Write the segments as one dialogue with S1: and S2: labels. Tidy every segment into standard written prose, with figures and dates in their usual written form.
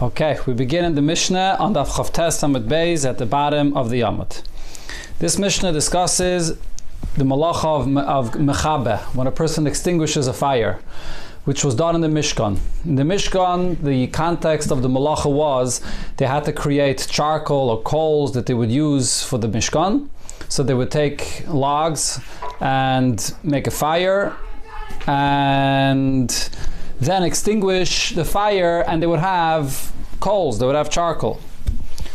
S1: Okay, we begin in the Mishnah on Daf Chavtes Amud Beis at the bottom of the Yamut. This Mishnah discusses the malacha of mechabe, when a person extinguishes a fire, which was done in the Mishkan. In the Mishkan, the context of the malacha was they had to create charcoal or coals that they would use for the Mishkan. So they would take logs and make a fire and then extinguish the fire, and they would have coals, they would have charcoal.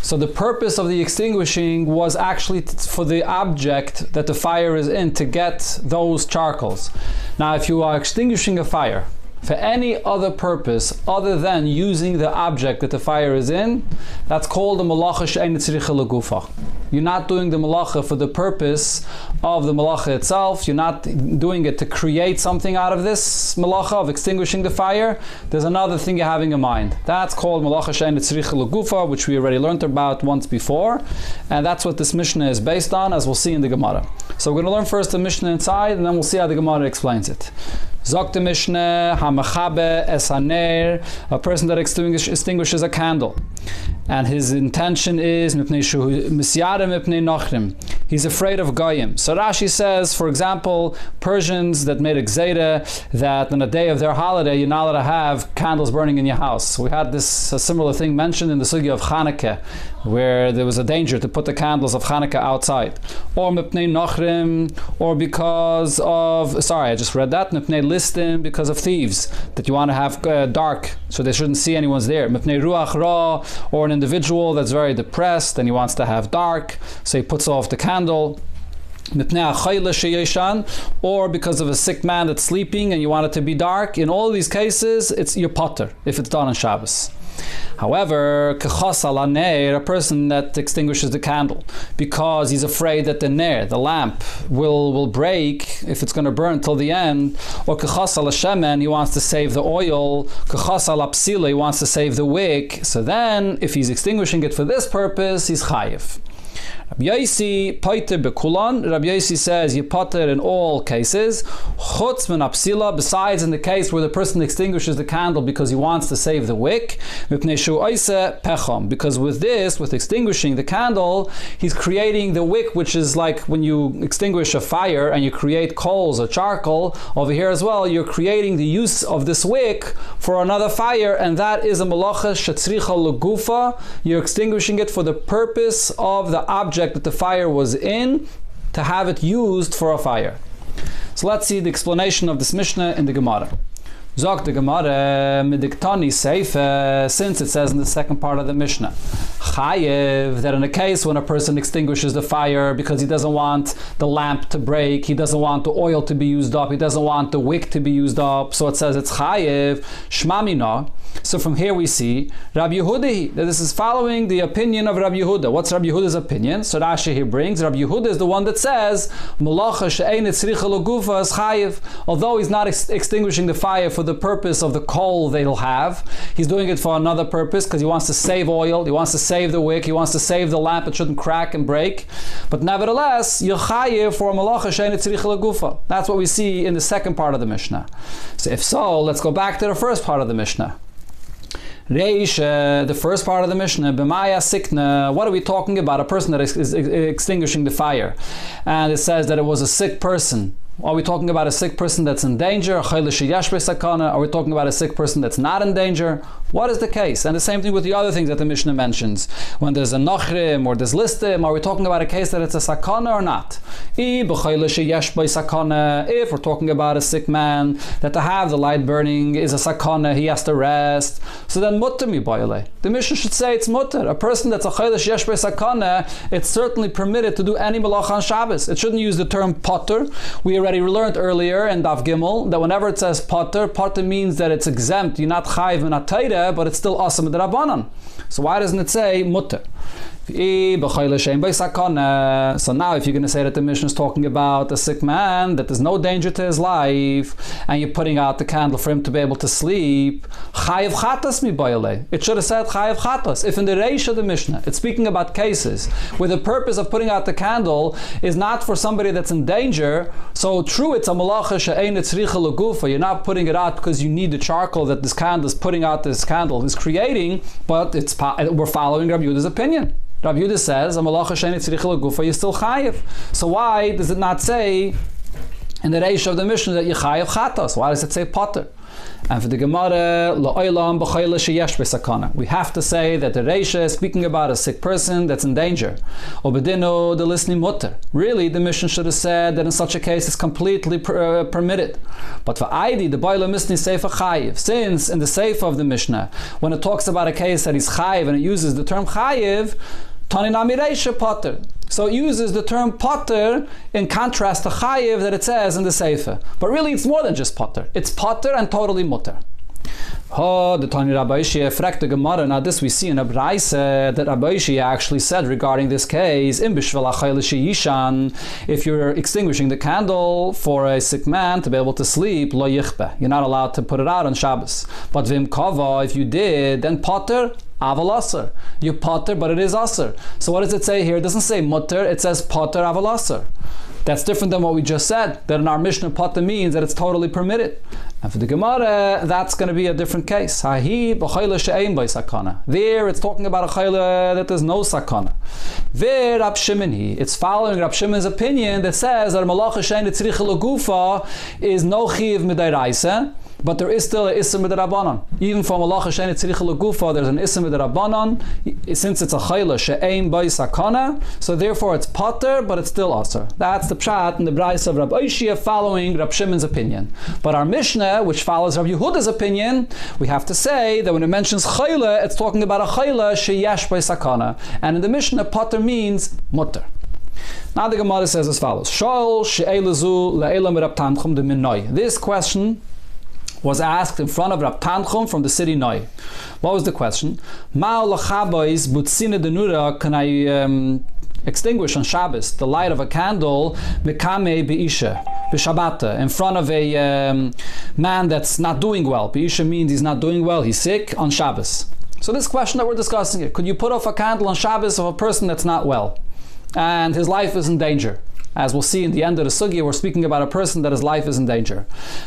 S1: So the purpose of the extinguishing was actually for the object that the fire is in, to get those charcoals. Now if you are extinguishing a fire for any other purpose other than using the object that the fire is in, that's called the malacha she'ein tzricha legufa. You're not doing the malacha for the purpose of the malacha itself. You're not doing it to create something out of this malacha of extinguishing the fire. There's another thing you're having in mind. That's called malacha she'ein tzricha legufa, which we already learned about once before. And that's what this Mishnah is based on, as we'll see in the Gemara. So we're going to learn first the Mishnah inside, and then we'll see how the Gemara explains it. Zok the Mishnah, hamachabe es haner, a person that extinguishes a candle, and his intention is he's afraid of goyim. So Rashi says, for example, Persians that made a gzeira that on a day of their holiday you're not allowed to have candles burning in your house. We had a similar thing mentioned in the sugya of Chanukah, where there was a danger to put the candles of Chanukah outside, or mipnei nochrim, or because of, sorry, I just read that, mipnei listim, because of thieves, that you want to have dark, so they shouldn't see anyone's there. Mipnei ruach ra, or an individual that's very depressed and he wants to have dark, so he puts off the candle. Or because of a sick man that's sleeping and you want it to be dark. In all these cases, it's your potter if it's done on Shabbos. However, a person that extinguishes the candle because he's afraid that the lamp will break if it's going to burn till the end, or he wants to save the oil, he wants to save the wick, so then if he's extinguishing it for this purpose, he's chayiv. Rabbi Yosi paiter bekulan. Rabbi Yosi says you pater in all cases, chutz min apsila, besides in the case where the person extinguishes the candle because he wants to save the wick, mipnei shu oise pecham, because with extinguishing the candle, he's creating the wick, which is like when you extinguish a fire and you create coals or charcoal. Over here as well, you're creating the use of this wick for another fire, and that is a malacha shetzricha legufa. You're extinguishing it for the purpose of the object that the fire was in, to have it used for a fire. So let's see the explanation of this Mishnah in the Gemara. Zok the Gemara midiktani seife, since it says in the second part of the Mishnah, chayev, that in a case when a person extinguishes the fire because he doesn't want the lamp to break, he doesn't want the oil to be used up, he doesn't want the wick to be used up, so it says it's chayev shmamina. So from here we see Rabbi Yehuda, that this is following the opinion of Rabbi Yehuda. What's Rabbi Yehuda's opinion? So Rashi here brings, Rabbi Yehuda is the one that says malacha she'ein tzricha legufa is chayiv. Although he's not extinguishing the fire for the purpose of the coal they'll have, he's doing it for another purpose because he wants to save oil, he wants to save the wick, he wants to save the lamp, it shouldn't crack and break. But nevertheless, you're chayiv for malacha she'ein tzricha legufa. That's what we see in the second part of the Mishnah. So if so, let's go back to the first part of the Mishnah. Reish, the first part of the Mishnah, b'maya sikna, what are we talking about? A person that is extinguishing the fire. And it says that it was a sick person. Are we talking about a sick person that's in danger? Are we talking about a sick person that's not in danger? What is the case? And the same thing with the other things that the Mishnah mentions. When there's a nochrim or there's listim, are we talking about a case that it's a sakana or not? If we're talking about a sick man, that to have the light burning is a sakana, he has to rest, so then mutter mi boile. The Mishnah should say it's mutter. A person that's a chaylesh yesh by sakana, it's certainly permitted to do any malacha on Shabbos. It shouldn't use the term potter. We already learned earlier in Daf Gimel that whenever it says potter, potter means that it's exempt. You're not chayiv and not teira, but it's still asam d'Rabbanan. So why doesn't it say mutter? So now if you're going to say that the Mishnah is talking about a sick man, that there's no danger to his life, and you're putting out the candle for him to be able to sleep, chayiv chatas mi boile. It should have said chayiv chatas. If in the reish of the Mishnah it's speaking about cases where the purpose of putting out the candle is not for somebody that's in danger, so So true, it's a malacha she'ein tzricha legufa. You're not putting it out because you need the charcoal that this candle is putting out, this candle is creating, but we're following Rabbi Yehuda's opinion. Rabbi Yehuda says, a malacha she'ein tzricha legufa, you're still chayiv. So why does it not say in the reish of the Mishnah that you chayiv chatos? Why does it say potter? And for the Gemara, la'olam b'chayla sheyesh b'sakana. We have to say that the Reisha is speaking about a sick person that's in danger. Obedino the listening mutter. Really, the Mishnah should have said that in such a case it's completely permitted. But for Aidi, the Boila Misni Seifa Chayiv. Since in the Seifa of the Mishnah, when it talks about a case that he's Chayiv and it uses the term Chayiv, Taninami Reisha potter. So it uses the term potter in contrast to chayiv that it says in the Sefer. But really it's more than just potter. It's potter and totally mutter. The Tani Rabbi Ishia fragt the Gemara. Now this we see in a Braise that Rabbi Ishia actually said regarding this case, if you're extinguishing the candle for a sick man to be able to sleep, lo yichbe. You're not allowed to put it out on Shabbos. But vim kava, if you did, then potter, aval aser. You potter, but it is aser. So what does it say here? It doesn't say mutter, it says potter aval aser. That's different than what we just said, that in our Mishnah potter means that it's totally permitted. And for the Gemara, that's going to be a different case. There it's talking about a chayla that there's no sakana. It's following Rab Shimon's opinion that says that malacha she'ein tzricha legufa is no chiv midayraisa, but there is still an ism midrabanan. Even for malacha she'ein tzricha legufa, there's an ism midrabanan. Since it's a chayla she'ein by sakana, so therefore it's potter, but it's still aser. That's the pshat in the Braise of Rabbi Ishia following Rab Shimon's opinion. But our Mishnah, which follows Rabbi Yehuda's opinion, we have to say that when it mentions chayla, it's talking about a chayla sheyesh by sakana. And in the Mishnah, potter means mutter. Now the Gemara says as follows: Shol she'elazu le'elam Rab Tanchum de Minoi. This question was asked in front of Rab Tanchum from the city Noi. What was the question? Ma'al lachabais butzina denura, can I extinguish on Shabbos the light of a candle mikame be'isha b'shabbata in front of a man that's not doing well? Be'isha means he's not doing well, he's sick on Shabbos. So this question that we're discussing here, could you put off a candle on Shabbos of a person that's not well and his life is in danger? As we'll see in the end of the sugya, we're speaking about a person that his life is in danger.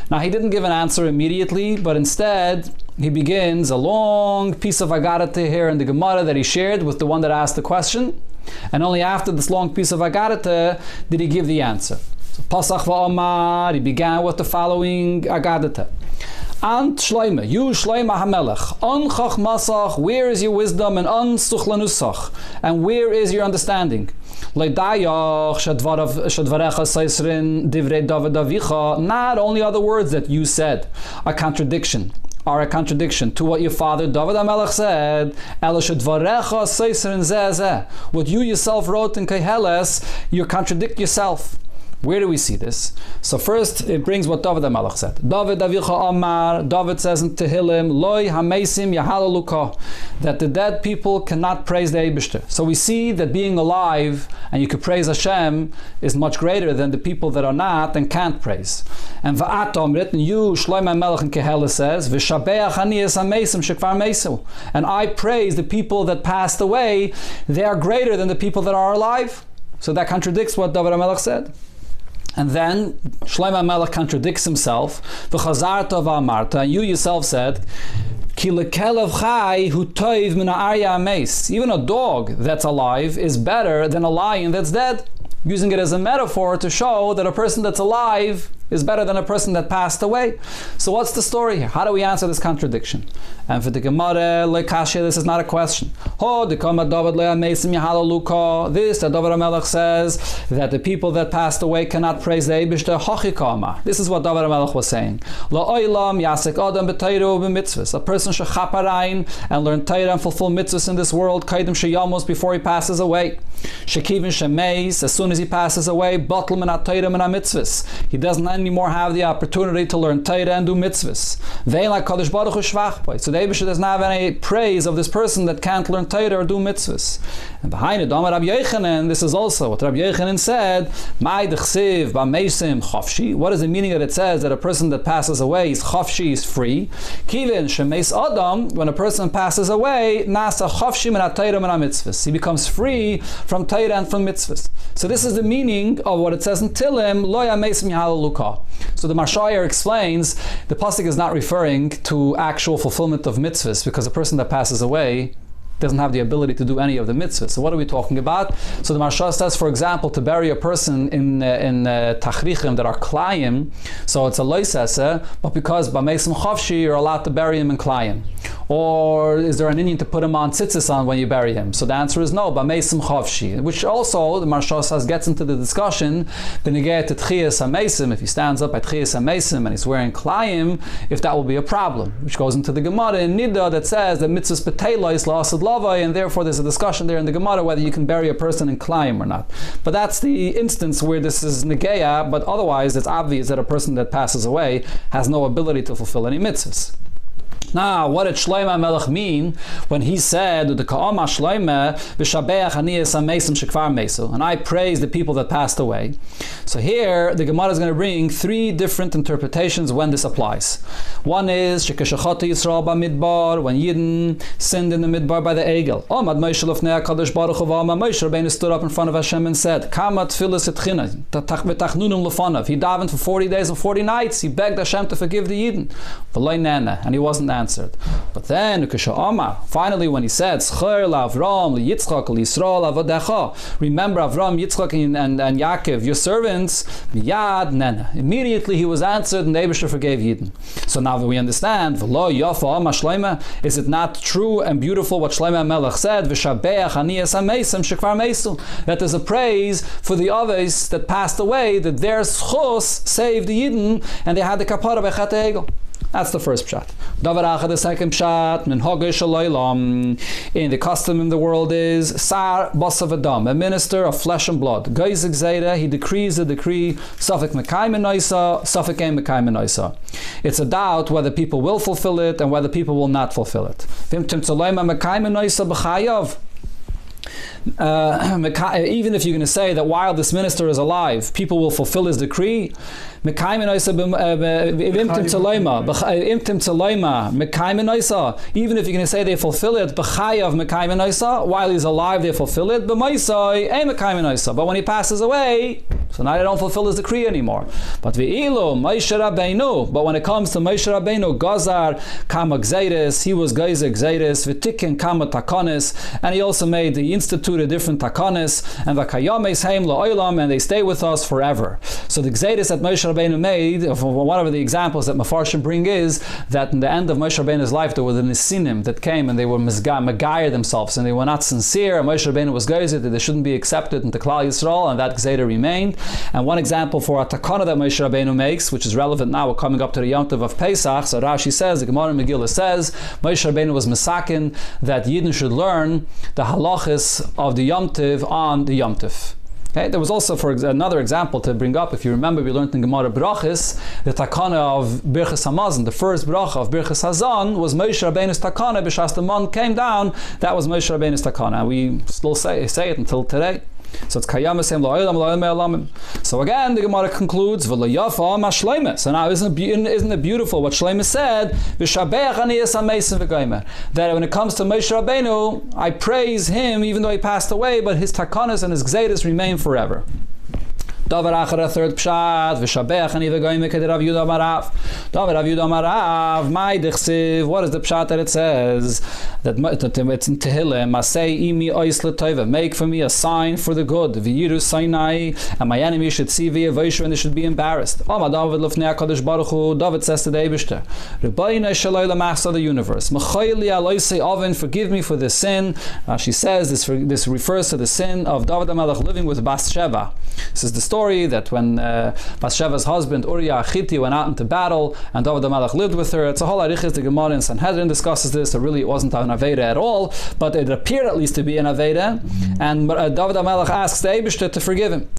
S1: Now he didn't give an answer immediately, but instead he begins a long piece of Agarata here in the Gemara that he shared with the one that asked the question, and only after this long piece of Agarata did he give the answer. So Pasach va'omar, he began with the following Agarata. Ant Shloime, you Shloime HaMelech, on Chachmasach, where is your wisdom, and on Suchlanusach, and where is your understanding? Not only are the words that you said a contradiction to what your father David HaMelech said. What you yourself wrote in Keheles, you contradict yourself. Where do we see this? So first, it brings what David HaMelech said. David says in Tehillim, Loi hamesim yahalaluka, that the dead people cannot praise the Eibishter. So we see that being alive and you could praise Hashem is much greater than the people that are not and can't praise. And Va'atom, written you, Shlomo HaMelech in Kehela says, V'shabeach ani es hamesim shekvar meisu. And I praise the people that passed away, they are greater than the people that are alive. So that contradicts what David HaMelech said. And then Shlomo HaMelech contradicts himself. V'chazarta v'amarta, and you yourself said, Ki lekelev chai hu toiv min ha'arya ameis. Even a dog that's alive is better than a lion that's dead. Using it as a metaphor to show that a person that's alive is better than a person that passed away. So what's the story here? How do we answer this contradiction? And for the Gemara, this is not a question. This, that David HaMelech says that the people that passed away cannot praise the Eibishter. This is what David HaMelech was saying. A person should chaparain and learn Torah and fulfill mitzvahs in this world before he passes away. As soon as he passes away, he doesn't anymore have the opportunity to learn Torah and do mitzvahs. So the Eibusher does not have any praise of this person that can't learn Torah or do mitzvahs. And behind it, Rabbi Yochanan, this is also what Rabbi Yochanan said, what is the meaning that it says that a person that passes away is chafshi, is free? Kivin shemeis adam, when a person passes away, nasa chafshi min ha-Torah min ha-mitzvahs. He becomes free from Torah and from mitzvahs. So this is the meaning of what it says in Tilim, lo yamesim yahalaluka. So the Marshayer explains, the pasuk is not referring to actual fulfillment of mitzvahs, because a person that passes away doesn't have the ability to do any of the mitzvahs. So what are we talking about? So the Marsha says, for example, to bury a person in tachrichim that are klayim, so it's a loisese, but because b'meisim chavshi you're allowed to bury him in klayim. Or is there an Indian to put him on tzitzis on when you bury him? So the answer is no, b'meisim chavshi, which also the Marsha says gets into the discussion b'negei to tchias ha-meisim, if he stands up at tchias ha-meisim and he's wearing klayim, if that will be a problem, which goes into the Gemara in Nida that says that mitzvahs b'teila is la'asad lavai, and therefore there's a discussion there in the Gemara whether you can bury a person in klayim or not. But that's the instance where this is negeya, but otherwise it's obvious that a person that passes away has no ability to fulfill any mitzvahs. Now, what did Shlomo Melech mean when he said, and I praise the people that passed away? So here, the Gemara is going to bring three different interpretations when this applies. One is, when Yidden sinned in the Midbar by the Egel. Moshe Rabbeinu stood up in front of Hashem and said, he davened for 40 days and 40 nights. He begged Hashem to forgive the Yidden. And he wasn't answered. But then, finally when he said, remember Avram, Yitzchak and Yaakov, your servants, immediately he was answered and the Eibusher forgave Yidden. So now that we understand, is it not true and beautiful what Shlomo Melech said, that there's a praise for the others that passed away, that their schos saved the Yidden and they had the kapara by Chet Egel. That's the first pshat. The second pshat, in the custom in the world is Sar Basav Adam, a minister of flesh and blood. He decrees a decree, Safek Mekayim Noisa, Safek Ein Mekayim Noisa. It's a doubt whether people will fulfill it and whether people will not fulfill it. Even if you're going to say that while this minister is alive, people will fulfill his decree, even if you're going to say they fulfill it, while he's alive they fulfill it, but when he passes away, so now they don't fulfill his decree anymore. But when it comes to Moshe Rabbeinu, Gazar Kama Gzeiris, he was Geizer Gzeiris, V'tikin Kama Takonis, and he also made the instituted different Takonis, and V'kayames Heim La'olam, and they stay with us forever. So the Gzeiris that Moshe Rabbeinu made, one of the examples that Mefarshim bring is that in the end of Moshe Rabbeinu's life there were the Nesinim that came and they were Megayer themselves and they were not sincere, and Moshe Rabbeinu was Geizer that they shouldn't be accepted into Klal Yisrael, and that Gzeira remained. And one example for a takana that Moshe Rabbeinu makes, which is relevant now, we're coming up to the Yom Tov of Pesach, so Rashi says, the Gemara in Megillah says, Moshe Rabbeinu was Mesakin that Yidden should learn the halachas of the Yom Tov on the Yom Tov. Okay, there was also, for another example to bring up, if you remember, we learned in Gemara Brachis, the takana of Birchas Hamazon, the first bracha of Birchas Hazan was Moshe Rabbeinu's takana, b'shas the man came down, that was Moshe Rabbeinu's takana, and we still say it until today. So it's Kayamasem La'olam La'olam Me'alamim. So again, the Gemara concludes, V'layafa ma Shlomo. So now, isn't it beautiful what Shlomo said? V'shabeach ani esameisim v'goymer. That when it comes to Moshe Rabbeinu, I praise him even though he passed away, but his takanas and his gzeiros remain forever. Davar achar, third pshat, v'shabeach ani v'goymer k'der Rav Yehuda Amarav. Davar Rav Yehuda Amarav, my dechsiv, what is the pshat that it says? That it's in Tehillim, Masei imi ois l'toiva, make for me a sign for the good, v'yiru Sinai, and my enemy should see v'yavoshu and they should be embarrassed. David l'fnei HaKadosh Baruch Hu, David says to the Eibishter, Rebbeinu shaloi l'machsa the universe, M'choyli aloisei oven, forgive me for this sin. She says this refers to the sin of David HaMelech living with Bathsheba. This is the story that when Bathsheba's husband Uriah Achiti went out into battle and David HaMelech lived with her, it's a whole arichas. The Gemara in Sanhedrin discusses this, so really it wasn't an Aveda at all, but it appeared at least to be an Aveda, and David HaMelech asks the Eibishter to forgive him.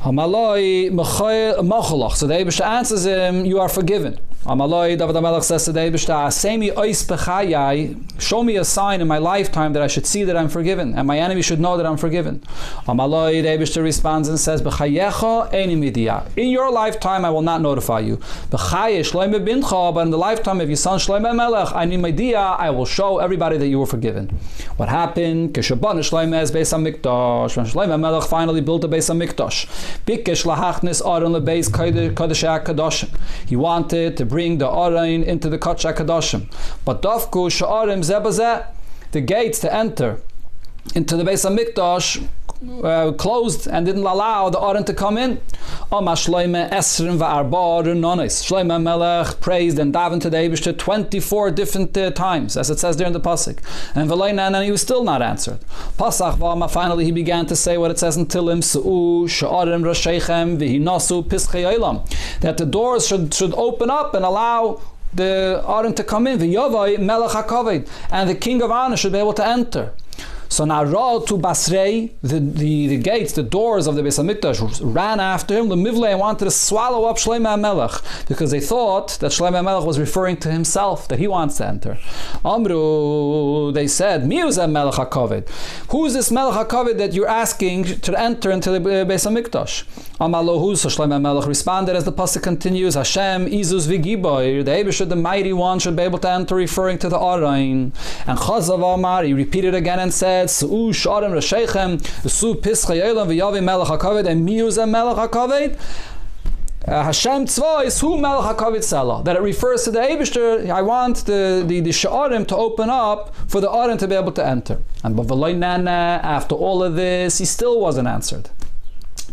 S1: Hamaloi Mochalach. So the Eibishter answers him, you are forgiven. Amaloi, David HaMelech says to the Eibishter, Asemi ois b'chayai, show me a sign in my lifetime that I should see that I'm forgiven, and my enemy should know that I'm forgiven. Amaloi, the Eibishter responds and says, B'chayecha eini midiya. In your lifetime I will not notify you. B'chaye shloime bincha, but in the lifetime of your son Shlomo HaMelech, I need midiya, I will show everybody that you were forgiven. What happened? Keshabon Shloime es Beis HaMikdash. When Shlomo HaMelech finally built the Beis HaMikdash, Bikesh lahachnis Aron lebeis Kodesh HaKadoshim. He wanted to bring the Aron into the Kodesh HaKadoshim. But Dafku Sha'arim Zebazeh, the gates to enter into the Beis HaMikdash closed and didn't allow the Aron to come in. Shlomo HaMelech praised and davened to the Eibishter 24 different times, as it says there in the pasuk, and he was still not answered. Pasach Vama, finally he began to say what it says in Tilim, that the doors should open up and allow the Aron to come in. And the king of honor should be able to enter. So now to Basrei, the gates, the doors of the Beis HaMikdash ran after him. The Mivlei wanted to swallow up Shlomo HaMelech because they thought that Shlomo HaMelech was referring to himself, that he wants to enter. Amru, they said, Mi'uz HaMelech HaKaved. Who is this Melech HaKaved that you're asking to enter into the Beis HaMikdash? Amalahu, so Shlomo HaMelech responded as the pasuk continues, Hashem Izus V'Giboy, the Eibishter, the mighty one, should be able to enter, referring to the Aron. And Chazav Amar, he repeated again and said, Su'u Sh'arim Rashechem, Su Pischei Yolam V'Yavi Melech HaKaved, and Mi'uz Melech HaKaved. Hashem Tzva is who Melech HaKaved Salah. That it refers to the Eibishter. I want the Sha'arim to open up for the Aron to be able to enter. And after all of this, he still wasn't answered.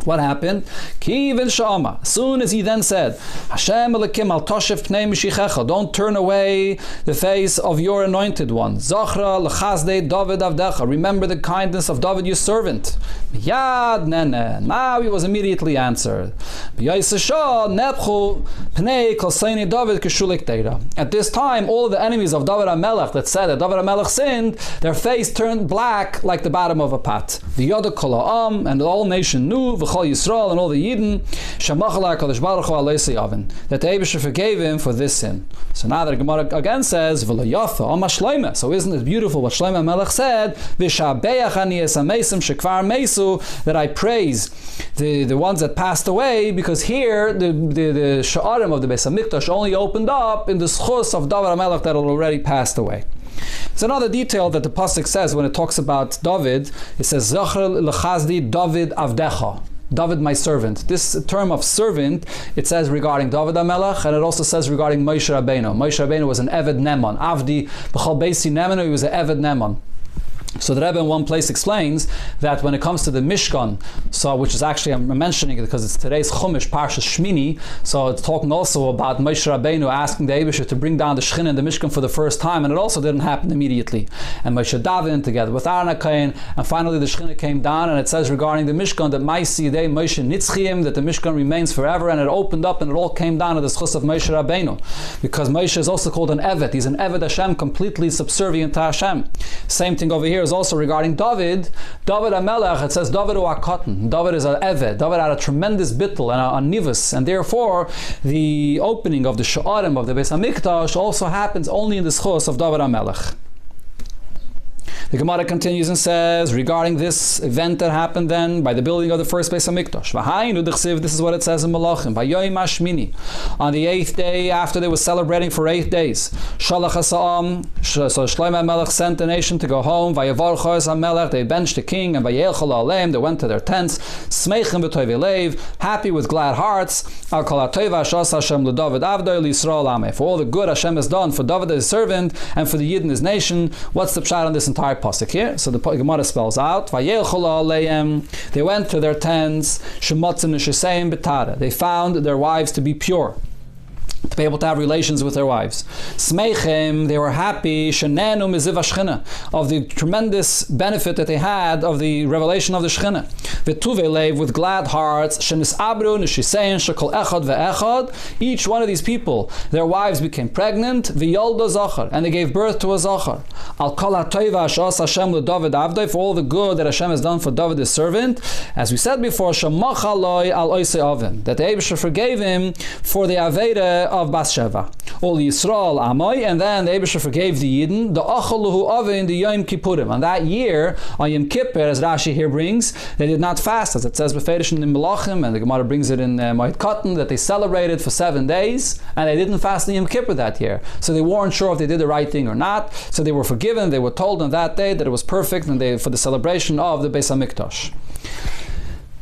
S1: What happened? Kivin Shama. As soon as he then said, Hashem Elikim al Toshev Pnei Mishichecha, don't turn away the face of your anointed one. Zachra L'chazdei David Avdecha, remember the kindness of David your servant. Yad Nene. Now he was immediately answered. Nepchu Pnei Kolseini David Kishulik Teira. At this time, all of the enemies of David HaMelech that said that David HaMelech sinned, their face turned black like the bottom of a pot. The Yoda Kol Ha'am, and the whole nation knew, V'chol Yisrael, and all the Yidden, Shamachalai Kadosh Baruch Hu Aleisi Avin, that the Eibishter forgave him for this sin. So now the Gemara again says, V'lo Yafa Ama Shloime. So isn't it beautiful what Shlomo HaMelech said? V'shabeach ani es hamesim shekvar mesu, that I praise the ones that passed away, because here the Sha'arim of the Beis HaMikdash only opened up in the schus of David HaMelech that had already passed away. It's another detail that the pasuk says when it talks about David. It says, Zachar l'chazdi David avdecha. David, my servant. This term of servant, it says regarding David HaMelech, and it also says regarding Moshe Rabbeinu. Moshe Rabbeinu was an Eved Neman. Avdi b'chol beisi Neman, he was an Eved Neman. So the Rebbe in one place explains that when it comes to the Mishkan, so which is actually, I'm mentioning it because it's today's Chumash, Parshas Shmini, so it's talking also about Moshe Rabbeinu asking the Eibishter to bring down the Shechinah in the Mishkan for the first time, and it also didn't happen immediately. And Moshe davened together with Aaron HaKohen, and finally the Shechinah came down, and it says regarding the Mishkan that Maisi Yidei Moshe Nitzchiyim, that the Mishkan remains forever, and it opened up and it all came down to the schus of Moshe Rabbeinu, because Moshe is also called an Evet. He's an Evet Hashem, completely subservient to Hashem. Same thing over here is also regarding David HaMelech. It says David u'akatan. David is an Eved. David had a tremendous bittul and a nivus, and therefore the opening of the Sha'arim of the Beis HaMikdash also happens only in the schos of David HaMelech. The Gemara continues and says, regarding this event that happened then by the building of the first Beis HaMikdash, this is what it says in Malachim, on the 8th day, after they were celebrating for 8 days, Shalach HaSa'am, so Shlomo HaMelech sent the nation to go home, Vayavarchos HaMelech, they benched the king, and Vayelchol Aleim, they went to their tents, Smeichim v'toiv leiv, happy with glad hearts, Al Kol HaTova Shas Hashem l'David Avdoi l'Yisrael Ameh, for all the good Hashem has done for David his servant, and for the Yid in his nation. What's the pshat on this entire pasuk here? So the Gemara spells out, they went to their tents, they found their wives to be pure, to be able to have relations with their wives. Smeichim, they were happy, shenenu miziv hashchina, of the tremendous benefit that they had of the revelation of the Shechina. V'tuvei with glad hearts, shenisabru nishisein shekol echad ve'echad, each one of these people, their wives became pregnant, v'yolda zachar, and they gave birth to a zachar. Al kol ha'toiva she'as Hashem leDavid avdoi, for all the good that Hashem has done for David his servant. As we said before, shemacha loi al oisei avim, that the Eibusher forgave him for the aveda of Bathsheba. All Yisrael amoy, and then the Eibusher forgave the Yidden, the achaluhu avin, the Yom Kippurim. On that year, on Yom Kippur, as Rashi here brings, they did not fast, as it says beferish in the Melachim, and the Gemara brings it in Moed Katan, that they celebrated for 7 days, and they didn't fast in Yom Kippur that year. So they weren't sure if they did the right thing or not. So they were forgiven. They were told on that day that it was perfect, and for the celebration of the Beis Hamikdash.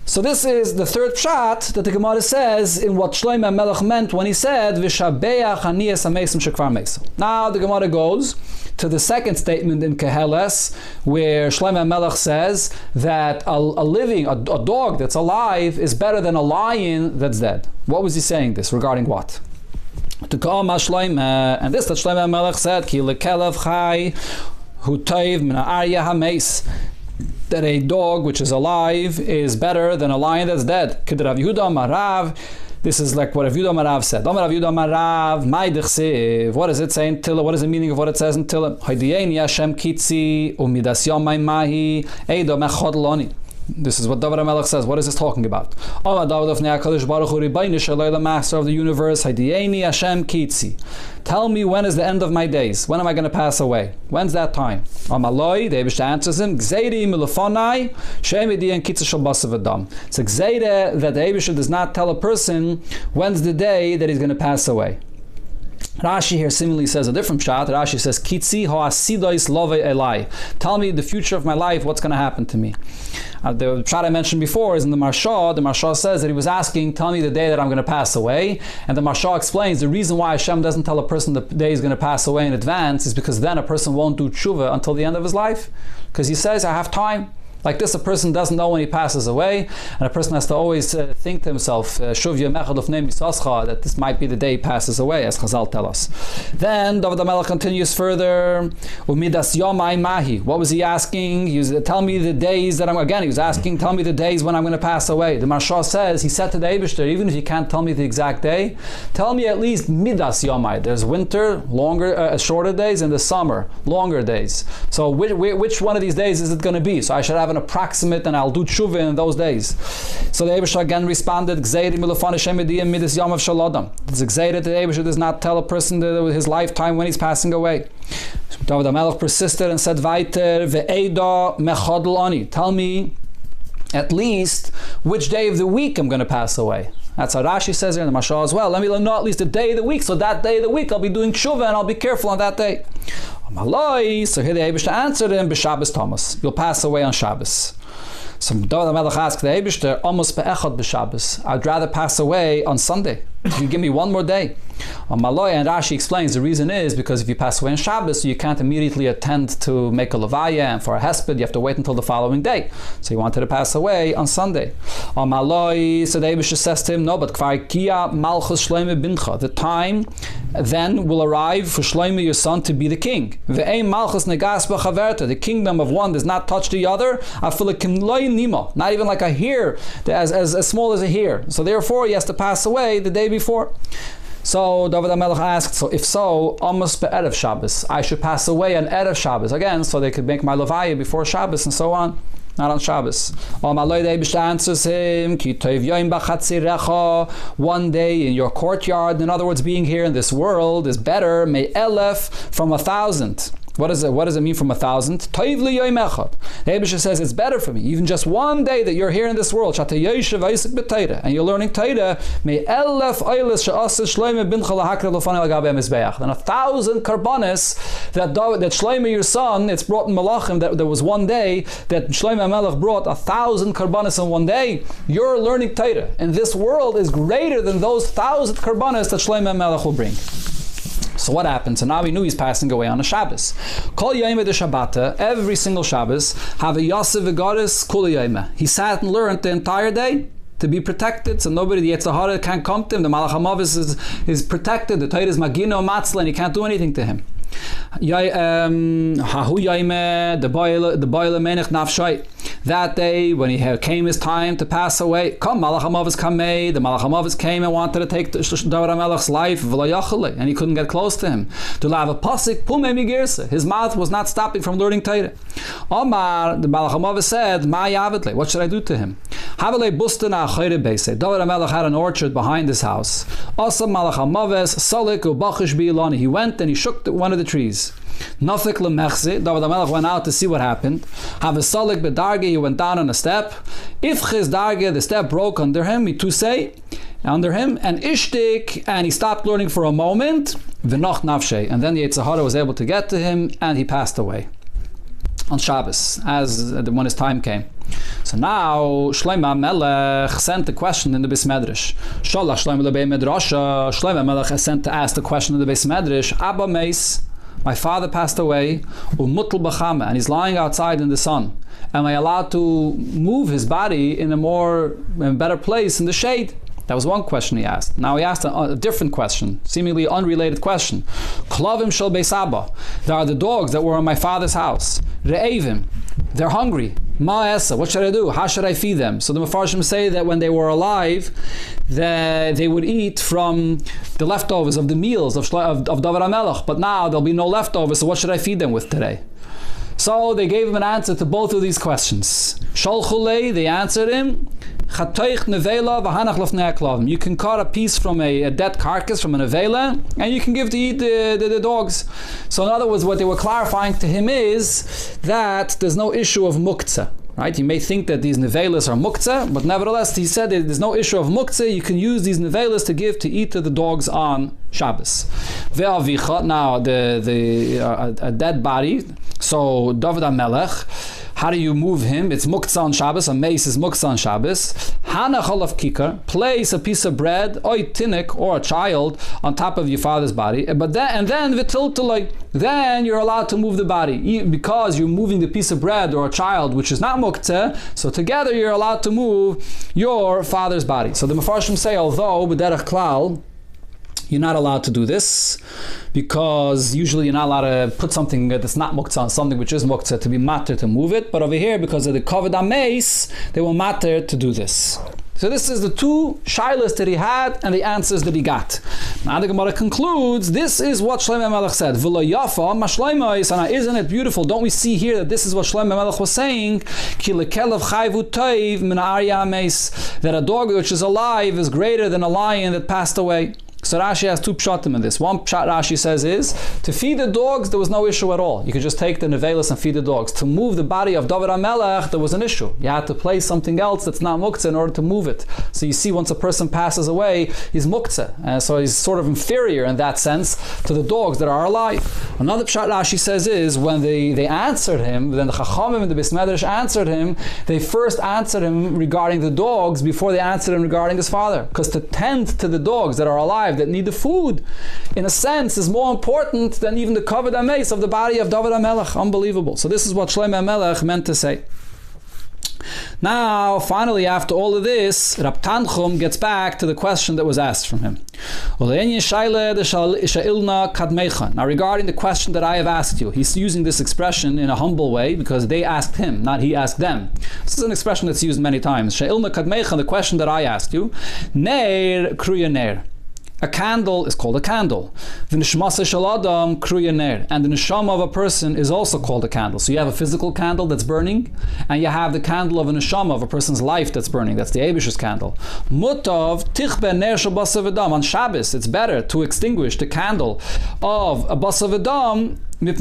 S1: So this is the third pshat that the Gemara says in what Shlomo HaMelech meant when he said V'shabeach aniyas hamesim shekvar mesu. Now the Gemara goes to the second statement in Keheles, where Shlomo HaMelech says that a dog that's alive is better than a lion that's dead. What was he saying this regarding what? To Ka'am HaShlomo, and this that Shlomo HaMelech said Ki lekelev chai hu toiv min ha'arya hameis, that a dog which is alive is better than a lion that's dead. Kid Rav Yehuda Marav. This is like what Rav Yehuda Marav said. Rav Yehuda Marav, Mai d'chsev. What does it say in Tilla? What is the meaning of what it says in Tilla? Haydiyeni Hashem kitzi umidas yomai mahi eido mechod loni. This is what David HaMelech says. What is this talking about? Allah David of Ne'akadosh Baruch Hu Ribayni Shalai, the Master of the universe. Haydiyeni Hashem kitzi. Tell me, when is the end of my days? When am I going to pass away? When's that time? Amaloi, the Eibusher answers him, Gzeiri milefonai, she'emidi en kitza shel basav adam. It's a gzeira that the Eibusher does not tell a person when's the day that he's going to pass away. Rashi here similarly says a different pshat. Rashi says, Kitzi ha'asidois love elai. Tell me the future of my life, what's going to happen to me. The pshat I mentioned before is in the Marsha. The Marsha says that he was asking, tell me the day that I'm going to pass away. And the Marsha explains the reason why Hashem doesn't tell a person the day he's going to pass away in advance is because then a person won't do tshuva until the end of his life. Because he says, I have time. Like this, a person doesn't know when he passes away, and a person has to always think to himself, that this might be the day he passes away, as Chazal tell us. Then David HaMelech continues further. Umidas yomai mahi. What was he asking? He was tell me the days that he was asking, tell me the days when I'm going to pass away. The Marsha says, he said to the Eibusher, even if you can't tell me the exact day, tell me at least midas yomai. There's winter, shorter days, and the summer, longer days. So which one of these days is it going to be? So I should have an approximate, and I'll do tshuva in those days. So the Eibusher again responded, Gzeiri milafon Hashem ediyim midas yamav shel adam. It's a gzeira that the Eibusher does not tell a person his lifetime when he's passing away. David HaMelech persisted and said, Weiter ve'eda mechadl ani. Tell me at least which day of the week I'm going to pass away. That's how Rashi says here in the Mashal as well. Let me know at least the day of the week. So that day of the week I'll be doing tshuva and I'll be careful on that day. So here the Eibusher answered him, B'Shabbos Thomas. You'll pass away on Shabbos. So David HaMelech asked the Eibusher, almost be'echad b'Shabbos. I'd rather pass away on Sunday. If you give me one more day. And Rashi explains the reason is because if you pass away on Shabbos, you can't immediately attend to make a levaya, and for a hesped you have to wait until the following day. So he wanted to pass away on Sunday. So the Eibusher says to him, no, but kvar kia malchus Shlomo bincha. The time then will arrive for Shlomo your son to be the king. Ve'ein malchus negas b'chaverta. The kingdom of one does not touch the other. Not even like a hair, as small as a hair. So therefore he has to pass away the day before. So David HaMelech asked, so if so, almost be'erev Shabbos. I should pass away on erev Shabbos again, so they could make my levaya before Shabbos and so on. Not on Shabbos. The Eibusher answers him, Ki tov yoim b'chatzirecha. One day in your courtyard, in other words, being here in this world is better, me elef, from 1,000. What does it mean from 1,000? Toiv li yoim echad. The Eibusher says it's better for me, even just one day that you're here in this world, and you're learning Torah, may elef oiles she'aseh Shlomo bincha lahakrev l'fanei l'gabei mizbeach. Then 1,000 karbanis that Shlomo your son, it's brought in Malachim that there was one day that Shlomo HaMelech brought 1,000 karbanis in one day. You're learning Torah, and this world is greater than those 1,000 karbanis that Shlomo HaMelech will bring. So what happened? So now we knew he's passing away on a Shabbos. Kol Yom de Shabbata, every single Shabbos, have a Yosef V'Garis Kol Yom. He sat and learned the entire day to be protected, so nobody, the Yetzer Hara can't come to him. The Malach HaMavis is protected. The Torah is Magino Matzla, and he can't do anything to him. The boile menich nafshay. That day, when came his time to pass away, come Malach HaMavis Kamei, the Malach HaMavis came and wanted to take David HaMelech's life, and he couldn't get close to him. To have a pasik Pumei Migirse. His mouth was not stopping from learning Torah. Omar, the Malach HaMavis said, Ma Yavidle, what should I do to him? Havale Bustana Achayre Beise. David HaMelech had an orchard behind his house. Asa Malach HaMavis, Solik Ubachish Bi'ilani. He went and he shook one of the trees. Nafik lemechse, David HaMelech went out to see what happened. Have a solik bedarge, he went down on a step. If his darge, the step broke under him, under him, and ishtik, and he stopped learning for a moment. V'noch nafshe, and then the Yetzer Hara was able to get to him, and he passed away on Shabbos, when his time came. So now Shlomo Melech sent the question in the Beis Medrash. Sholach Shlomo lebei Medrasha. Shlomo Melech has sent to ask the question in the Beis Medrash. Abba Meis, my father passed away, umutul b'chama, and he's lying outside in the sun. Am I allowed to move his body in a better place in the shade? That was one question he asked. Now he asked a different question, seemingly unrelated question. Klavim shel beis Abba. There are the dogs that were in my father's house. Re'evim. They're hungry. Ma'esa. What should I do? How should I feed them? So the Mefarshim say that when they were alive, they would eat from the leftovers of the meals of David HaMelech. But now there'll be no leftovers, so what should I feed them with today? So they gave him an answer to both of these questions. Shalchulei, they answered him. You can cut a piece from a dead carcass from a nevela, and you can give to eat the dogs. So in other words, what they were clarifying to him is that there's no issue of muktzah. Right? You may think that these nevelas are muktzah, but nevertheless, he said that there's no issue of muktzah. You can use these nevelas to give to eat to the dogs on Shabbos. Now, a dead body. So David HaMelech, how do you move him? It's muktzah on Shabbos. A mace is muktzah on Shabbos. Hana chalav kikar, place a piece of bread, or a tinnik, or a child on top of your father's body. But then v'tiltaloi, then you're allowed to move the body because you're moving the piece of bread or a child which is not muktzah. So together you're allowed to move your father's body. So the Mefarshim say, although b'derech klal, you're not allowed to do this because usually you're not allowed to put something that's not muktzah on something which is muktzah to be matter to move it. But over here, because of the kavod hameis, they will matter to do this. So this is the two shilas that he had and the answers that he got. Now the Gemara concludes, this is what Shlomo Melech said. V'lo yafa ma Shlomo is, and isn't it beautiful? Don't we see here that this is what Shlomo Melech was saying? Ki lekelev chayvu toiv min ha'arya hameis, that a dog which is alive is greater than a lion that passed away. So Rashi has two pshatim in this. One pshat Rashi says is, to feed the dogs, there was no issue at all. You could just take the nevelas and feed the dogs. To move the body of David HaMelech, there was an issue. You had to place something else that's not muktzah in order to move it. So you see, once a person passes away, he's muktzah. So he's sort of inferior in that sense to the dogs that are alive. Another pshat Rashi says is, when they answered him, then the Chachamim and the Beis Medrash answered him, they first answered him regarding the dogs before they answered him regarding his father. Because to tend to the dogs that are alive, that need the food, in a sense, is more important than even the kavod hameis of the body of David HaMelech. Unbelievable. So this is what Shlomo Melech meant to say. Now, finally, after all of this, Rab Tanchum gets back to the question that was asked from him. Now, regarding the question that I have asked you, he's using this expression in a humble way because they asked him, not he asked them. This is an expression that's used many times. Sha'ilna kadmecha, the question that I asked you, Neir kruya neir. A candle is called a candle. The neshama shel adam kruya ner, and the neshama of a person is also called a candle. So you have a physical candle that's burning, and you have the candle of a neshama of a person's life that's burning. That's the Eibish's candle. Mutav tichbe ner shel basav adam. On Shabbos, it's better to extinguish the candle of a basav adam and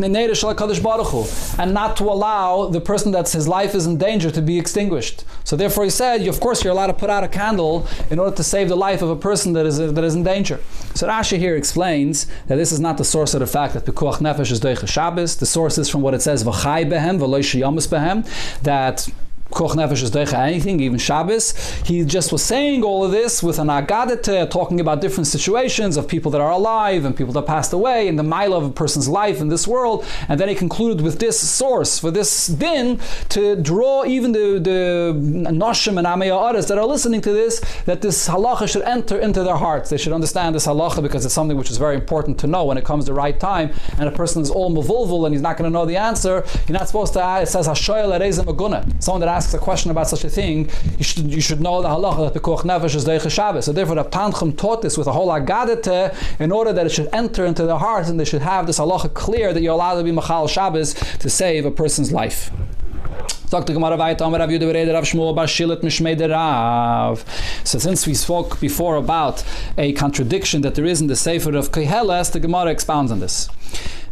S1: not to allow the person that his life is in danger to be extinguished. So therefore he said, of course you're allowed to put out a candle in order to save the life of a person that is in danger. So Rashi here explains that this is not the source of the fact that Pekuach Nefesh is Doicha Shabbos. The source is from what it says, V'chai behem, v'lo shiyamus behem, that Koch Nefesh is Doicha anything, even Shabbos. He just was saying all of this with an Agadete, talking about different situations of people that are alive and people that passed away and the mile of a person's life in this world. And then he concluded with this source, for this din, to draw even the Noshim and Amei Ha'aretz that are listening to this, that this halacha should enter into their hearts. They should understand this halacha because it's something which is very important to know when it comes the right time. And a person is all mavulvul and he's not going to know the answer. You're not supposed to, it says, Hashoyel Erezem Aguna. Someone that asks asks a question about such a thing, you should know the halacha that pikuach nefesh is deicha Shabbos. So therefore the Tanchum taught this with a whole agadite in order that it should enter into the heart and they should have this halacha clear that you're allowed to be machal Shabbos to save a person's life. So since we spoke before about a contradiction that there is in the Sefer of Keheles, the Gemara expounds on this.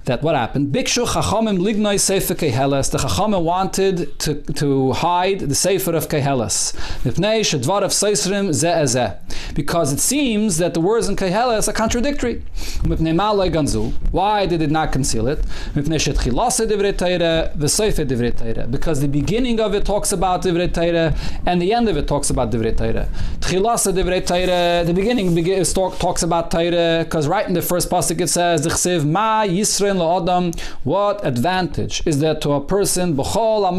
S1: That what happened? Bikshu Chachamim lignoi Sefer Keheles. The Chachamim wanted to hide the Sefer of Keheles. Mipnei shedvarav seisrim ze ezeh. Because it seems that the words in Keheles are contradictory. Mipnei malay ganzu. Why did it not conceal it? Mipnei shetchilase divrei Torah v'sefer divrei Torah. Because the beginning of it talks about divrei Torah and the end of it talks about divrei Torah. Tchilase divrei Torah. The beginning talks about Torah because right in the first pasuk it says D'chsev ma Yisrael. What advantage is there to a person all of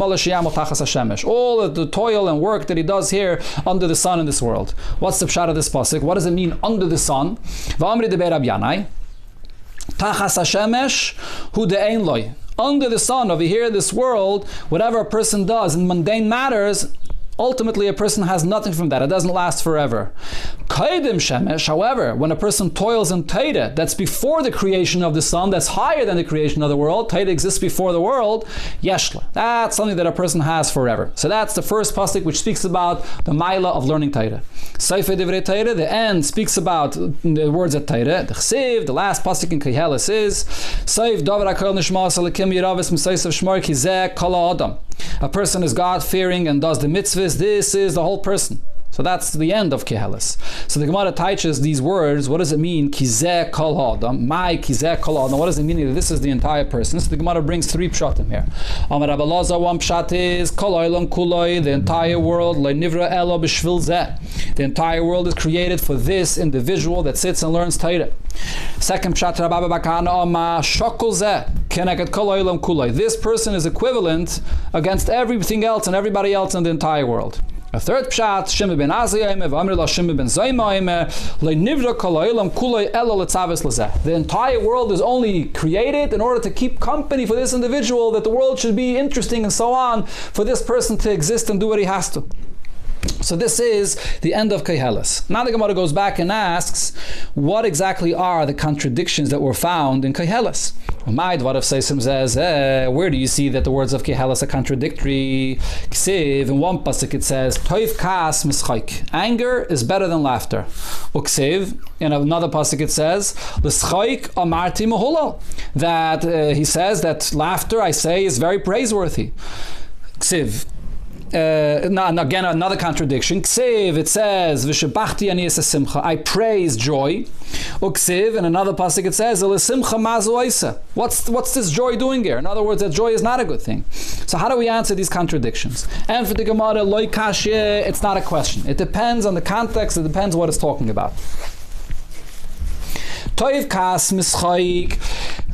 S1: the toil and work that he does here under the sun in this world? What's the pshat of this pasuk? What does it mean under the sun? Under the sun over here in this world, whatever a person does in mundane matters, ultimately a person has nothing from that. It doesn't last forever. Kaidim shemesh, however, when a person toils in Torah, that's before the creation of the sun, that's higher than the creation of the world, Torah exists before the world, yeshla. That's something that a person has forever. So that's the first pasuk which speaks about the maila of learning Torah. Sefer divrei Torah, the end speaks about the words of Torah. The chsiv, the last pasuk in Keheles is Seif davar hakol nishmas alekim yiravis m'seisav shmor kizeh kol adam. A person is God-fearing and does the mitzvahs. This is the whole person. So that's the end of Keheles. So the Gemara teaches these words. What does it mean? Kizeh kol adam. My kizeh kol adam. What does it mean? This is the entire person. So the Gemara brings three pshatim here. Amar Rabbi Elazar, one pshat is kol olam kuloi. The entire world lo nivra elo b'shvil zeh. The entire world is created for this individual that sits and learns Torah. Second pshat, Rabbi Bakana Amar shokol zeh keneged kol olam kuloi. This person is equivalent against everything else and everybody else in the entire world. A third pshat, Shimon ben Aziyah, v'amrila Shimon ben Zayma, le'nivra kol ha'olam kuloi elo letzaves lezeh. The entire world is only created in order to keep company for this individual, that the world should be interesting and so on, for this person to exist and do what he has to. So this is the end of Keheles. Now the Gemara goes back and asks, what exactly are the contradictions that were found in Keheles? Where do you see that the words of Keheles are contradictory? In one pasuk it says, Toiv kas mischaik. Anger is better than laughter. Uksiv, in another pasuk it says, L'schaik amarti mahulal. That he says that laughter, I say, is very praiseworthy. Ksiv. Again, another contradiction. Ksiv, it says, V'shebachti ani es simcha. I praise joy. Uksiv, in another pasuk it says, L'simcha mazu oisa. What's this joy doing here? In other words, that joy is not a good thing. So how do we answer these contradictions? And for the Gemara, loy kashye, it's not a question. It depends on the context. It depends what it's talking about. Toiv kas mischaik.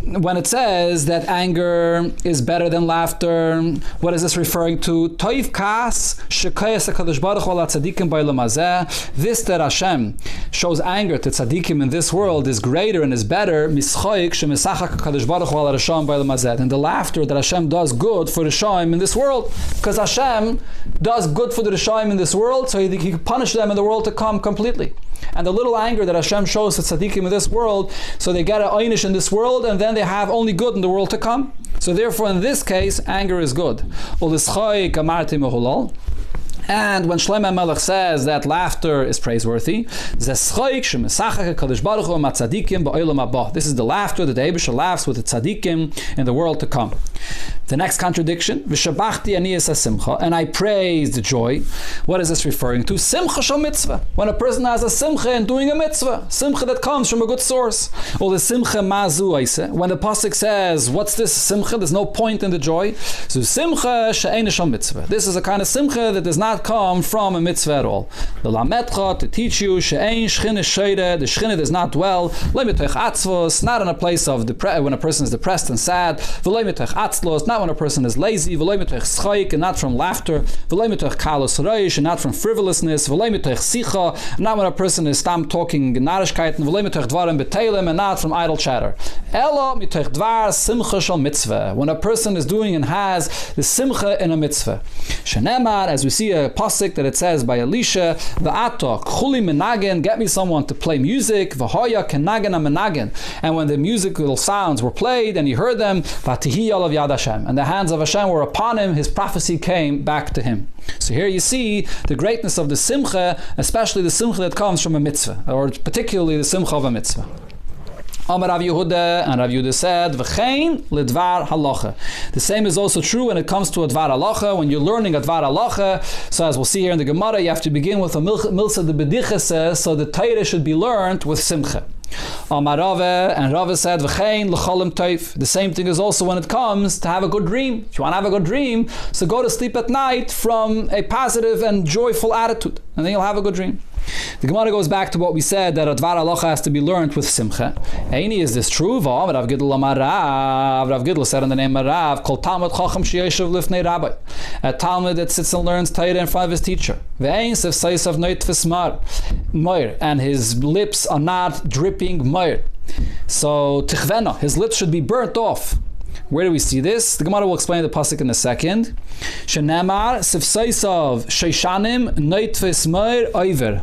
S1: When it says that anger is better than laughter, what is this referring to? Toiv kas shekayas HaKadosh Baruch Hu ala tzadikim ba'olam hazeh. This that Hashem shows anger to tzadikim in this world is greater and is better mischaik shemesachak HaKadosh Baruch Hu ala rashaim ba'olam hazeh. And the laughter that Hashem does good for the rashaim in this world, because Hashem does good for the rashaim in this world, so He can punish them in the world to come completely. And the little anger that Hashem shows to tzaddikim in this world, so they get an einish in this world, and then they have only good in the world to come. So therefore, in this case, anger is good. And when Shlomo Melech says that laughter is praiseworthy, this is the laughter that the Eibusha laughs with the tzaddikim in the world to come. The next contradiction, and I praise the joy. What is this referring to? Simcha shel mitzvah. When a person has a simcha in doing a mitzvah, simcha that comes from a good source. Or the simcha mazu aise. When the pasuk says, what's this simcha? There's no point in the joy. So simcha she'ein shel mitzvah. This is a kind of simcha that does not not come from a mitzvah at all. The lametcha, to teach you, she'ein shchina sheide, the shchina does not dwell, lemitoch atzvos, not in a place of when a person is depressed and sad, v'lemitoch atzlos, not when a person is lazy, v'lemitoch schaik, and not from laughter, v'lemitoch kalos reish, and not from frivolousness, v'lemitoch sicha, not when a person is stam talking narishkeiten, v'lemitoch dvarim betelim, and not from idle chatter. Elo mitoch dvar simcha shal mitzvah, when a person is doing and has the simcha in a mitzvah. Shenemar, as we see a pasuk that it says by Elisha, v'atok chuli menagen, get me someone to play music, v'hoya kenagen menagen, and when the musical sounds were played and he heard them, v'atihi olav yad Hashem, and the hands of Hashem were upon him, his prophecy came back to him. So here you see the greatness of the simcha, especially the simcha that comes from a mitzvah, or particularly the simcha of a mitzvah. Amar Rav Yehuda, and Rav Yehuda said, "V'chein ledvar halacha." The same is also true when it comes to a dvar halacha. When you're learning a dvar halacha, so as we'll see here in the Gemara, you have to begin with a milsa de bedichase, so the Torah should be learned with simcha. Amar Rava, and Rava said, "V'chein l'cholim toif." The same thing is also when it comes to have a good dream. If you want to have a good dream, so go to sleep at night from a positive and joyful attitude, and then you'll have a good dream. The Gemara goes back to what we said, that a dvar halacha has to be learned with simcha. Eini, is this true? Rav Gidl Amar Rav. Rav Gidl said in the name of Rav, Kol Talmud Chacham Sheyeshev Lifnei Rabbi. A Talmud that sits and learns Torah in front of his teacher. Ve'ein sef seisav noitfes moir, and his lips are not dripping moir. So tichvena, his lips should be burnt off. Where do we see this? The Gemara will explain the pasuk in a second. Shenamar sef seisav sheishanim noitfes moir oiver.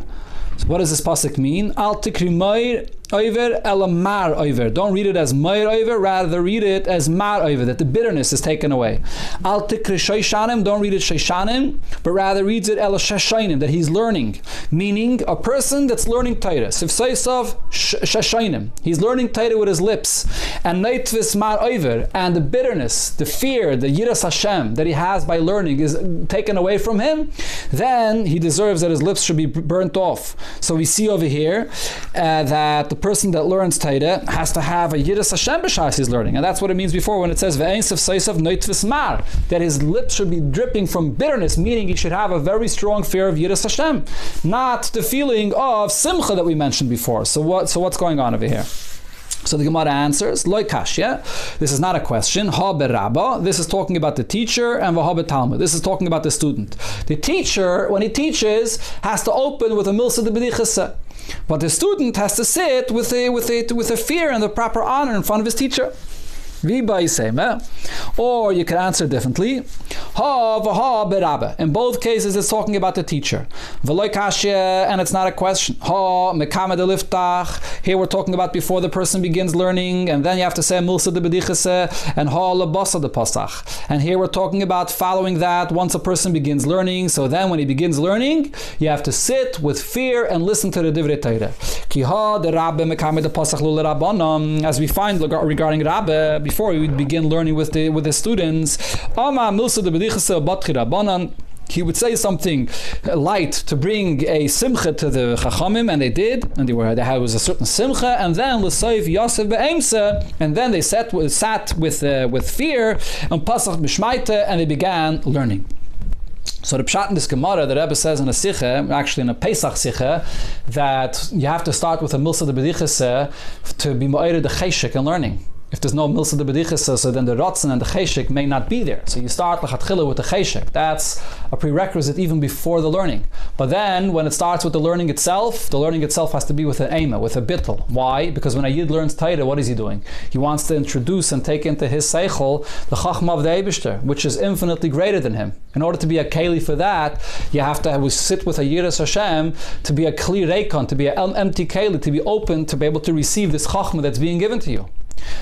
S1: So what does this pasuk mean? Al tikri moir oiver elamar oiver. Don't read it as moir oiver, rather read it as mar oiver, that the bitterness is taken away. Al tikri sheishanim, don't read it sheishanim, but rather reads it el shashainim, that he's learning. Meaning a person that's learning Torah. Sif seisav shashainim. He's learning Torah with his lips. And neitvis mar oiver, and the bitterness, the fear, the yiras Hashem that he has by learning is taken away from him, then he deserves that his lips should be burnt off. So we see over here that the person that learns Torah has to have a yiras Hashem b'shas he's learning, and that's what it means before when it says ve'ein sef seisav neitvis mar, that his lips should be dripping from bitterness, meaning he should have a very strong fear of yiras Hashem, not the feeling of simcha that we mentioned before. So what's going on over here? So the Gemara answers, Loi kashya, this is not a question. Ha berabba, this is talking about the teacher, and Vaha betalmud, this is talking about the student. The teacher, when he teaches, has to open with a milsa de bedichase, but the student has to sit with a fear and the proper honor in front of his teacher. Or you can answer differently. In both cases, it's talking about the teacher. And it's not a question. Here we're talking about before the person begins learning, and then you have to say milsa de bedichase and lebasa de pasach. And here we're talking about following that once a person begins learning. So then when he begins learning, you have to sit with fear and listen to the divrei Torah. As we find regarding Rabbe, before we would begin learning with the students, he would say something light to bring a simcha to the chachamim, and they did, and they was a certain simcha, and then l'soif yosef be'emsa, and then they sat with fear and pasach b'shmaita, and they began learning. So the pshat in this Gemara, the Rebbe says in a Sicha, actually in a Pesach Sicha, that you have to start with a milsa de bedichase to be mo'ered the cheshik in learning. If there's no milsa de bedichase, so then the rotzen and the cheshik may not be there. So you start l'chatchila with the cheshik. That's a prerequisite even before the learning. But then when it starts with the learning itself has to be with an ema, with a bittel. Why? Because when a yid learns Torah, what is he doing? He wants to introduce and take into his seichel the chachma of the Eibishter, which is infinitely greater than him. In order to be a keli for that, you have to sit with a yiras Hashem, to be a kli reikon, to be an empty keli, to be open, to be able to receive this chachma that's being given to you.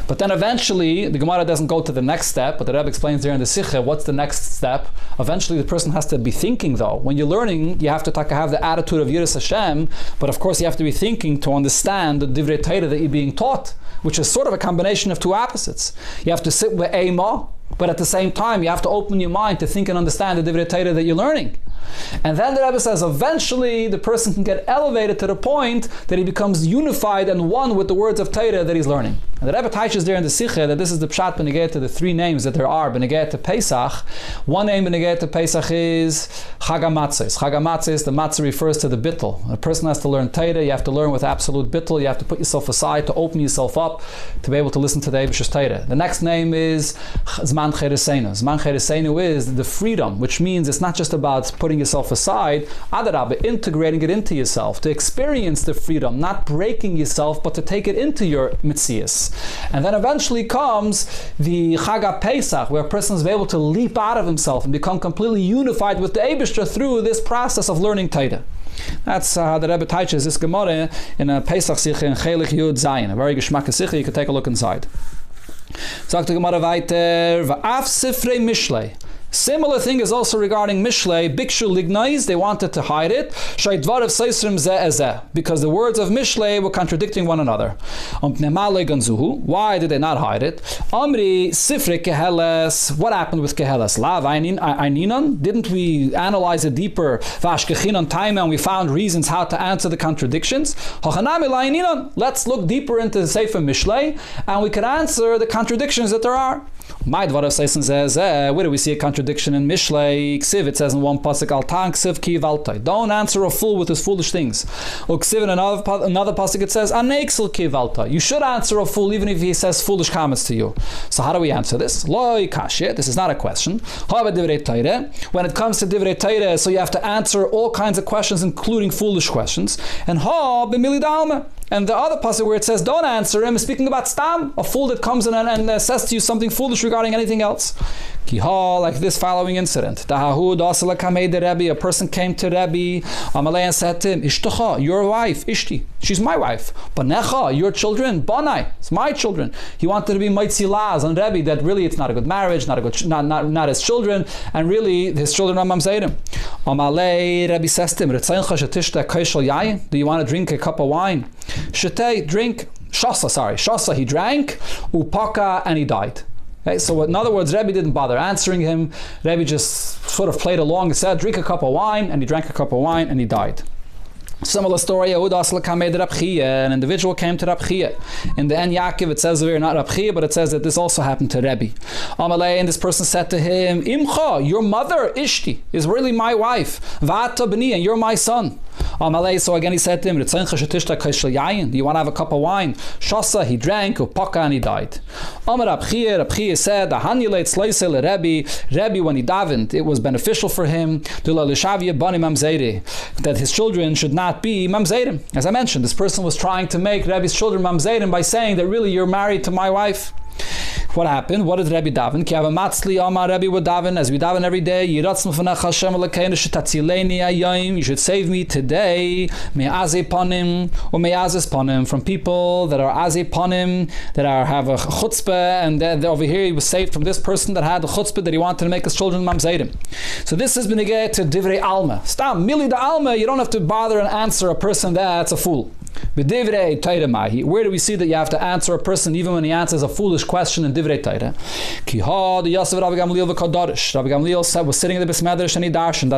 S1: But then eventually, the Gemara doesn't go to the next step, but the Rebbe explains there in the Sikha, what's the next step? Eventually the person has to be thinking though. When you're learning, you have to have the attitude of Yiras Hashem, but of course you have to be thinking to understand the Divrei Torah that you're being taught, which is sort of a combination of two opposites. You have to sit with Eima, but at the same time you have to open your mind to think and understand the Divrei Torah that you're learning. And then the Rebbe says eventually the person can get elevated to the point that he becomes unified and one with the words of Torah that he's learning. And the Rebbe teaches there in the Sikha that this is the pshat b'negeh to the three names that there are b'negeh to Pesach. One name b'negeh to Pesach is Chag HaMatzos. Chag HaMatzos, the matzah refers to the bittul. A person has to learn Torah, you have to learn with absolute bittul, you have to put yourself aside, to open yourself up, to be able to listen to the Eibish's Torah. The next name is Zman Chereseinu. Zman Chereseinu is the freedom, which means it's not just about putting yourself aside, adarabah, integrating it into yourself, to experience the freedom, not breaking yourself, but to take it into your mitzias. And then eventually comes the Chag HaPesach, where a person is able to leap out of himself and become completely unified with the Eibishter through this process of learning Torah. That's how the Rebbe teaches this Gemara in a Pesach Sikha in Chelik Yud Zayin, a very geschmack Sikha. You can take a look inside. Sagt the Gemara weiter, Va'af Sifrei Mishlei. Similar thing is also regarding Mishlei. Bikshu Lignais, they wanted to hide it. Shaydvar of Seisrim Zeh Ezeh, because the words of Mishlei were contradicting one another. Why did they not hide it? Amri Sifrei Keheles. What happened with Keheles? Lav Eininan? Didn't we analyze it deeper? Vashkechinan time, and we found reasons how to answer the contradictions. Let's look deeper into the Sefer Mishlei, and we can answer the contradictions that there are. Where do we see a contradiction in Mishlei? Ksiv, it says in one pasuk, Al tan ksiv ki valtai. Don't answer a fool with his foolish things. Or Ksiv in another pasuk it says, Anexel ki valtai. You should answer a fool even if he says foolish comments to you. So how do we answer this? Loi kashya. This is not a question. When it comes to divrei Torah, so you have to answer all kinds of questions, including foolish questions. And ha b'mili dalma. And the other pasuk where it says don't answer him is speaking about stam, a fool that comes in and says to you something foolish regarding anything else. Kiha, like this following incident. A person came to Rebbe Amalei and said to him, Ishtacha, your wife, Ishti, she's my wife. Banecha, your children, Banai, it's my children. He wanted to be Maitzi Laz on Rebbe that really it's not a good marriage, not not his children, and really his children are Mamzeidim. Amalei, Rebbe says to him, do you want to drink a cup of wine? Shetei, drink. Shasa, he drank. Upaka, and he died. Okay, so in other words, Rebbe didn't bother answering him. Rebbe just sort of played along and said, drink a cup of wine, and he drank a cup of wine, and he died. Similar story, an individual came to Rab Chia. In the end, Yaakov, it says here, not Rab Chia, but it says that this also happened to Rebbe. Amalei, and this person said to him, Imcha, your mother, Ishti, is really my wife. Va'ata b'ni, and you're my son. Amalei, so again he said to him, do you want to have a cup of wine? Shasa, he drank, upaka, and he died. Amar Rab Chia said, Rebbe, when he davened, it was beneficial for him that his children should not be mamzeidim. As I mentioned, this person was trying to make Rebbe's children mamzeidim by saying that really you're married to my wife. What happened? What did Rebbe daven? Ki ava matzli Amar Rebbe would daven, as we daven every day. Yiratznu v'nach Hashem Elokeinu shetatzileni hayom. You should save me today. Me'azei panim or me'azes panim, from people that are azei panim, that have a chutzpah, and over here he was saved from this person that had a chutzpah that he wanted to make his children mamzeidim. So this has been negeh to divrei alma. Stam mili da alma. You don't have to bother and answer a person that's a fool. Where do we see that you have to answer a person even when he answers a foolish question in Divrei Torah? The Yosef Rabbi Gamliel v'Kadosh. Rabbi Gamliel was sitting in the Bismedrash and he darshan.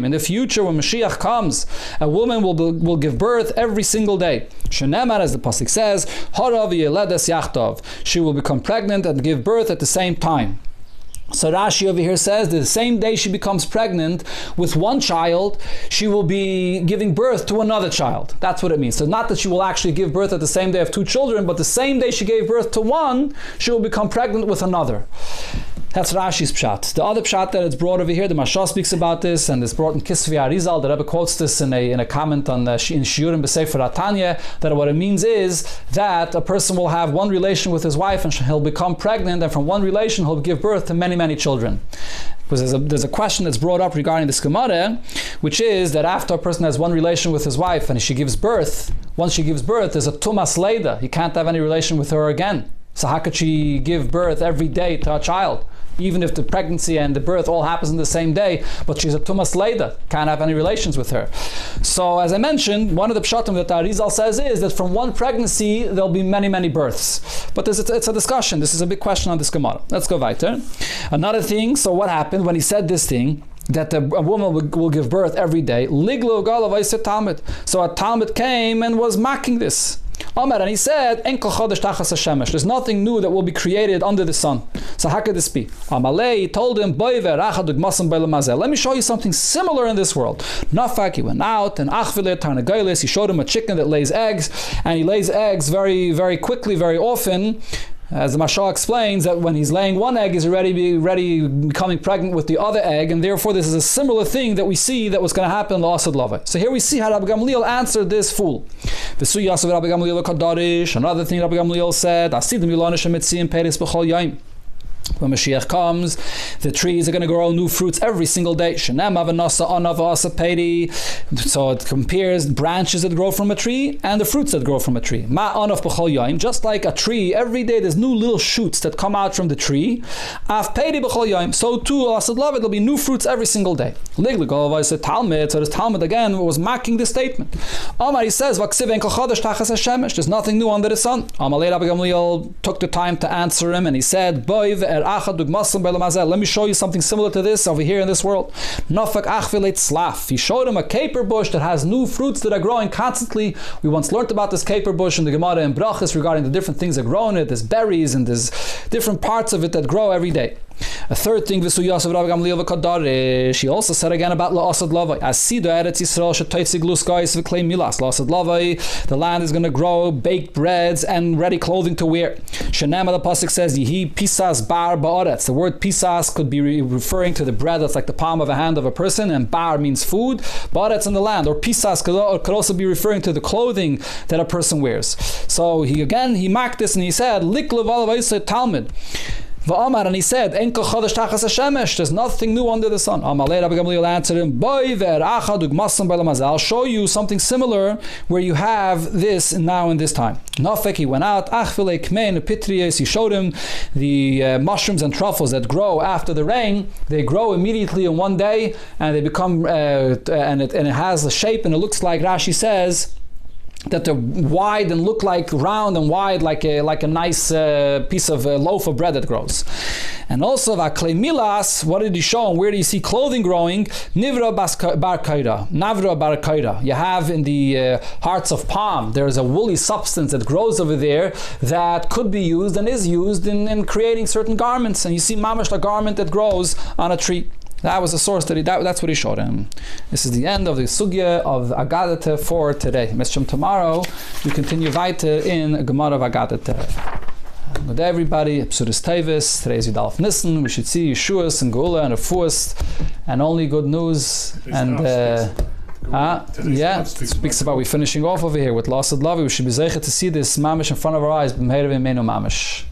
S1: In the future, when Mashiach comes, a woman will give birth every single day. Shenemar, as the pasuk says, Harav yeledes yachtov. She will become pregnant and give birth at the same time. So Rashi over here says that the same day she becomes pregnant with one child, she will be giving birth to another child. That's what it means. So not that she will actually give birth at the same day of two children, but the same day she gave birth to one, she will become pregnant with another. That's Rashi's pshat. The other pshat that it's brought over here, the Mashal speaks about this, and it's brought in Kisvi Arizal. The Rebbe quotes this in a comment on in Shiurim B'Sefer Atanya, that what it means is that a person will have one relation with his wife and he'll become pregnant, and from one relation he'll give birth to many, many children. Because there's a question that's brought up regarding this Gemara, which is that after a person has one relation with his wife and she gives birth, once she gives birth, there's a tumas leida. He can't have any relation with her again. So how could she give birth every day to a child? Even if the pregnancy and the birth all happens in the same day, but she's a tumas leida, can't have any relations with her. So as I mentioned, one of the pshatim that Arizal says is that from one pregnancy there'll be many, many births. But it's a discussion. This is a big question on this Gemara. Let's go weiter. Another thing, so what happened when he said this thing? that a woman will give birth every day. Liglo Galavais Talmud. So a Talmud came and was mocking this. Amar, and he said, Enkel Chodesh Tachas HaShemesh. There's nothing new that will be created under the sun. So how could this be? Amalei told him, let me show you something similar in this world. Nafak, he went out, and Achvile Tarnagailis, he showed him a chicken that lays eggs, and he lays eggs very, very quickly, very often. As the Mashal explains, that when he's laying one egg, he's already becoming pregnant with the other egg, and therefore this is a similar thing that we see that was going to happen in the Asad Lavai. So here we see how Rabbi Gamliel answered this fool. Another thing Rabbi Gamliel said, when Mashiach comes, the trees are going to grow new fruits every single day. So it compares branches that grow from a tree and the fruits that grow from a tree. Just like a tree, every day there's new little shoots that come out from the tree. So too, there'll be new fruits every single day. So this Talmud again was mocking this statement. He says, there's nothing new under the sun. Rabbi Gamliel took the time to answer him, and he said, let me show you something similar to this over here in this world. He showed him a caper bush that has new fruits that are growing constantly. We once learned about this caper bush in the Gemara in Brachas regarding the different things that grow in it. There's berries and there's different parts of it that grow every day. A third thing, she also said again about La'asad Lavai. La'asad Lavai, the land is going to grow baked breads and ready clothing to wear. Shenema, the pasuk says, Yihi pisas bar ba'aretz. The word pisas could be referring to the bread that's like the palm of a hand of a person, and bar means food. Ba'aretz in the land, or pisas could also be referring to the clothing that a person wears. So he mocked this and he said, Lik Talmud. And he said, there's nothing new under the sun. Rabbi Gamliel answered him, I'll show you something similar where you have this now in this time. He went out, he showed him the mushrooms and truffles that grow after the rain. They grow immediately in one day, and they become, and it has a shape, and it looks like Rashi says, that they're wide and look like round and wide, like a nice piece of loaf of bread that grows. And also, milas, what did he show? And where do you see clothing growing? Nivra bar kaira, navra bar kaira. You have in the hearts of palm, there's a woolly substance that grows over there that could be used and is used in creating certain garments. And you see mamash, a garment that grows on a tree. That was the source that's what he showed him. This is the end of the sugya of Agadata for today. Mishum, tomorrow we continue weiter in Gemara of Agadata. Good day, everybody. Psuris Tevis. Today's Yudalef Nissen. We should see Yeshuas and Geula and Refuas, and only good news. And it speaks about we finishing off over here with La'asad Lavai. We should be zeicher to see this mamish in front of our eyes. B'meiru v'meinu mamish.